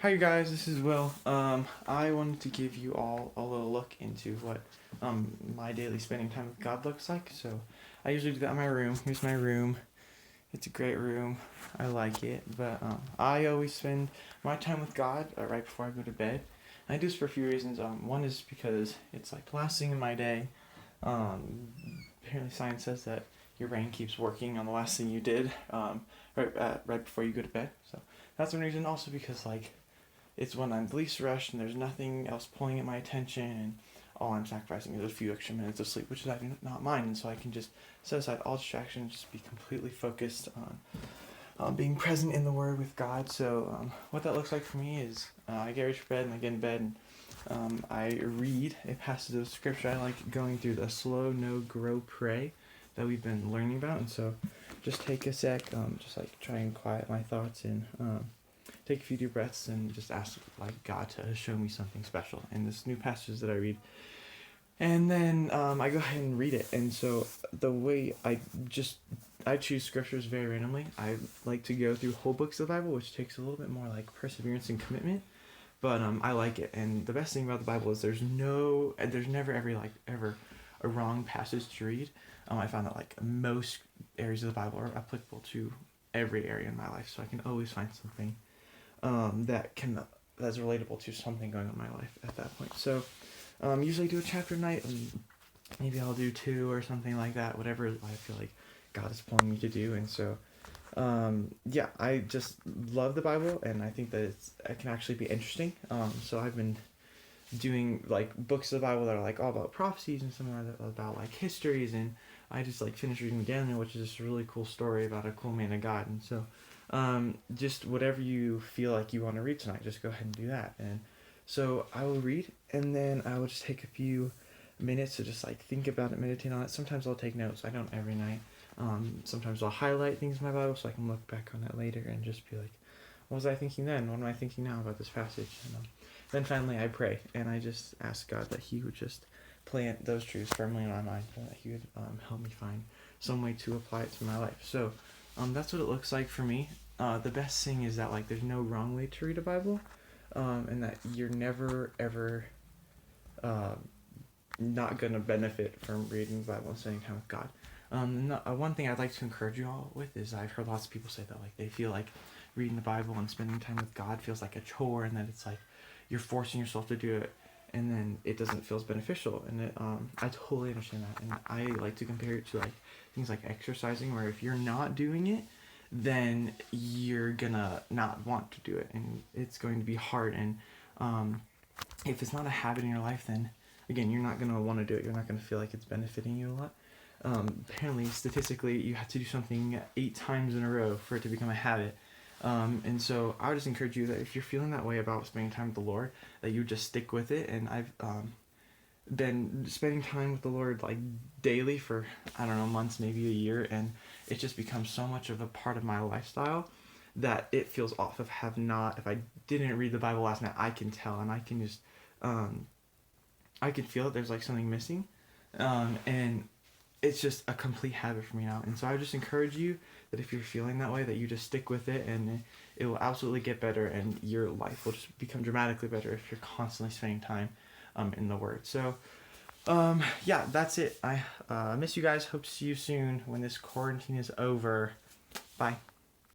Hi you guys, this is Will. I wanted to give you all a little look into what my daily spending time with God looks like. So I usually do that in my room. Here's my room. It's a great room. I like it. But I always spend my time with God right before I go to bed. I do this for a few reasons. One is because it's like the last thing in my day. Um, Apparently science says that your brain keeps working on the last thing you did right before you go to bed. So that's one reason. Also because like it's when I'm least rushed and there's nothing else pulling at my attention, and all I'm sacrificing is a few extra minutes of sleep, which is I do not mind, and so I can just set aside all distractions, just be completely focused on being present in the Word with God. So what that looks like for me is I get ready for bed and I get in bed and I read a passage of scripture. I like going through the slow, no, grow, pray that we've been learning about, and so just take a sec, just like try and quiet my thoughts and take a few deep breaths and just ask like God to show me something special in this new passage that I read. And then I go ahead and read it. And so the way I choose scriptures very randomly. I like to go through whole books of the Bible, which takes a little bit more like perseverance and commitment. But I like it. And the best thing about the Bible is there's never ever a wrong passage to read. I found that like most areas of the Bible are applicable to every area in my life, so I can always find something that's relatable to something going on in my life at that point. So usually do a chapter a night, and maybe I'll do two or something like that, whatever I feel like God is pulling me to do. And so yeah, I just love the Bible, and I think that it can actually be interesting. So I've been doing like books of the Bible that are like all about prophecies and some are about like histories, and I just like finished reading Daniel, which is just a really cool story about a cool man of God. And so just whatever you feel like you want to read tonight, just go ahead and do that. And so I will read, and then I will just take a few minutes to just like think about it, meditate on it. Sometimes I'll take notes. I don't every night. Sometimes I'll highlight things in my Bible so I can look back on it later and just be like, what was I thinking then? What am I thinking now about this passage? And then finally I pray, and I just ask God that He would just plant those truths firmly in my mind, and that He would help me find some way to apply it to my life. So that's what it looks like for me. The best thing is that like there's no wrong way to read a Bible, and that you're never ever not gonna benefit from reading the Bible and spending time with God. One thing I'd like to encourage you all with is I've heard lots of people say that like they feel like reading the Bible and spending time with God feels like a chore, and that it's like you're forcing yourself to do it, and then it doesn't feel as beneficial. And I totally understand that, and I like to compare it to like things like exercising, where if you're not doing it, then you're gonna not want to do it, and it's going to be hard. And if it's not a habit in your life, then again you're not gonna want to do it. You're not gonna feel like it's benefiting you a lot. Apparently, statistically, you have to do something 8 times in a row for it to become a habit. And so I would just encourage you that if you're feeling that way about spending time with the Lord, that you just stick with it. And I've been spending time with the Lord like daily for, I don't know, months, maybe a year, and it just becomes so much of a part of my lifestyle that it feels off if I didn't read the Bible last night. I can tell, and I can just I can feel that there's like something missing, and it's just a complete habit for me now. And so I just encourage you that if you're feeling that way, that you just stick with it, and it will absolutely get better, and your life will just become dramatically better if you're constantly spending time in the Word. So yeah, that's it. I miss you guys. Hope to see you soon when this quarantine is over. Bye.